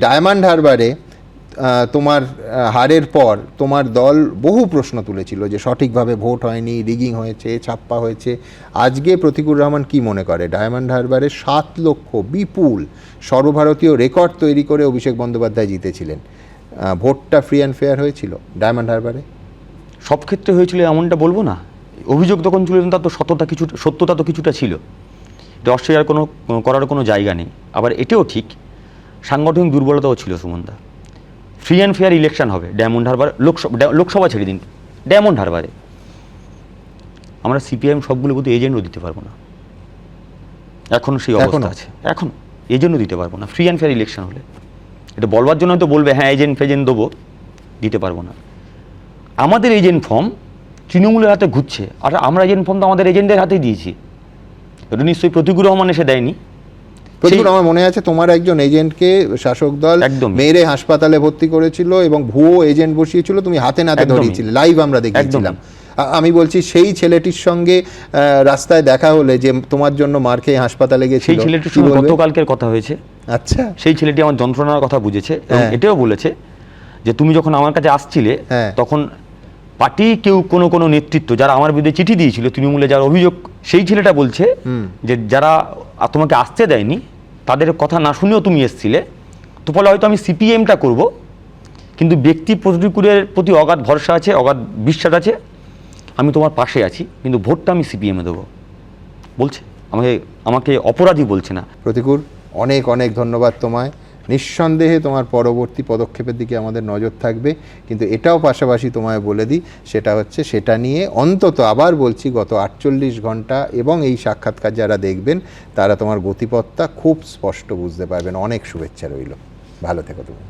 Diamond হারবারে তোমার হারের পর তোমার দল বহু প্রশ্ন তুলেছিল যে সঠিকভাবে ভোট হয়নি, রিগিং হয়েছে, ছাপ্পা হয়েছে। আজকে প্রতিকুর রহমান কি মনে করে? ডায়মন্ড হারবারে 7 লক্ষ বিপুল সর্বভারতীয় রেকর্ড তৈরি করে অভিষেক বন্দ্যোপাধ্যায় জিতেছিলেন। ভোটটা ফ্রি অ্যান্ড ফেয়ার হয়েছিল ডায়মন্ড হারবারে? সব ক্ষেত্রে হয়েছিল এমনটা বলবো না। অভিযোগ যখন তুলেছেন তার তো সত্যতা তো কিছুটা ছিল, এটা অস্বীকার করার কোনো জায়গা নেই। আবার এটাও ঠিক, সাংগঠনিক দুর্বলতাও ছিল সুমনদা। ফ্রি অ্যান্ড ফেয়ার ইলেকশন হবে ডায়মন্ড হারবার, লোকসভা ছেড়ে দিন, ডায়মন্ড হারবারে আমরা সিপিআইএম সবগুলো কিন্তু এজেন্টও দিতে পারবো না, এখনও সেই অবস্থা আছে। এখন এজেন্টও দিতে পারবো না ফ্রি অ্যান্ড ফেয়ার ইলেকশন হলে। এটা বলবার জন্য হয়তো বলবে হ্যাঁ এজেন্ট ফেজেন্ট দেবো, দিতে পারবো না। আমাদের এজেন্ট ফর্ম তৃণমূলের হাতে ঘুরছে, আর আমরা এজেন্ট ফর্ম তো আমাদের এজেন্টের হাতেই দিয়েছি। এটা নিশ্চয়ই প্রতিকুর রহমান এসে দেয়নি। আমার মনে আছে তোমার একজন এজেন্টকে শাসক দল একদম মেরে হাসপাতালে ভর্তি করেছিল এবং ভুয়ো এজেন্ট বসিয়েছিল, তুমি হাতে নাতে ধরিয়েছিলে, লাইভ আমরা দেখেছিলাম। আমি বলছি সেই ছেলেটির সঙ্গে রাস্তায় দেখা হলে যে তোমার জন্য মার খেয়ে হাসপাতালে গেছিল, সেই ছেলেটির সঙ্গে গতকালকের কথা হয়েছে। আচ্ছা, সেই ছেলেটি আমার যন্ত্রণার কথা বুঝেছে এবং এটাও বলেছে যে তুমি যখন আমার কাছে আসছিলে তখন পার্টি কেউ কোনো নেতৃত্ব যারা আমার বিরুদ্ধে চিঠি দিয়েছিল, তৃণমূলে যার অভিযোগ, সেই ছেলেটা বলছে যে যারা তোমাকে আসতে দেয়নি তাদের কথা না শুনেও তুমি এসছিলে, তো ফলে হয়তো আমি সিপিএমটা করব, কিন্তু ব্যক্তি প্রতিকুরের প্রতি অগাধ ভরসা আছে, অগাধ বিশ্বাস আছে, আমি তোমার পাশে আছি, কিন্তু ভোটটা আমি সিপিএমে দেবো বলছে। আমাকে অপরাধী বলছে না। প্রতিকুর, অনেক অনেক ধন্যবাদ তোমায়। নিঃসন্দেহে তোমার পরবর্তী পদক্ষেপের দিকে আমাদের নজর থাকবে, কিন্তু এটাও পাশাপাশি তোমায় বলে দিই, সেটা হচ্ছে সেটা নিয়ে অন্তত আবার বলছি গত 48 ঘন্টা এবং এই সাক্ষাৎকার যারা দেখবেন তারা তোমার গতিপথটা খুব স্পষ্ট বুঝতে পারবেন। অনেক শুভেচ্ছা রইল, ভালো থেকো তুমি।